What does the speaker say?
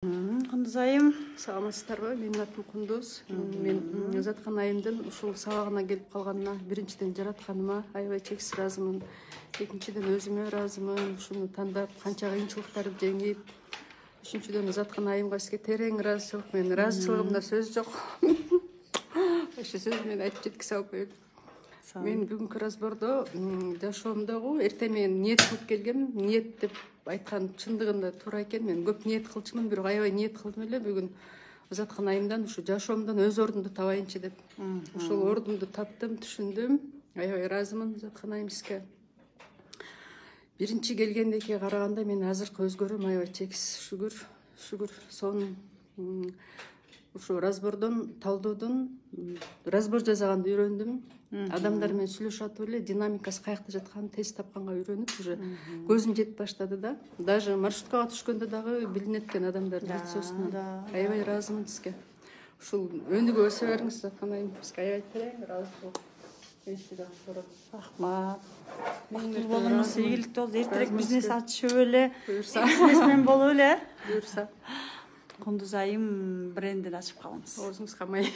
Кундуз айым. Саламатсыздарбы? Менин атым Кундуз. Мен жаткан айымдын ушул сабагына келип калганына биринчиден жаратканыма аябай чексиз ыраазымын. Экинчиден өзүмө ыраазымын. Ушуну тандап, канча кыйынчылыктарды жеңип. Үчүнчүдөн жаткан айымга сизге терең ыраазычылык. Менин ыраазычылыгымда сөз жок. Ошо сөз менен айтып жеткизе албайм. Мен бүгүнкү разбордо жашоомдогу эртең менен ниет кылып келгем. Ниет деп айткан чындыгында туура экен. Мен көп ниет кылчумун, бирок аябай ниет кылдым эле бүгүн жаткан айымдан ушу жашоомдон өз ордумду табайынчы деп. Ошол ордумду таптым, түшүндүм. Аябай ыраазымын жаткан айым сизге. Биринчи келгендеки караганда мен азыркы өзгөрөм аябай чексиз шүгүр. Сонун ушу разбордон, талдоодон разбор жасаганды үйрөндүм. Адамдар менен сүйлөшүп атып эле динамикасы каякта жатканын тез тапканга үйрөнүп уже көзүм жетип баштады да. Даже маршруткага түшкөндө дагы билинет экен адамдардын лицосунан. Аябай ыраазымын сизге. Ушул өнүгө өсө бериңиз жаткан айым. Сизге аябай терең ыраазычылык. Рахмат. Бактылуу болуңуз, ийгиликтүү болуңуз. Эртерээк бизнес ачышып эле, бизнесмен болуп эле. Буюрса. Кундуз айым брендин ачып калыңыз. Оозуңуз камай.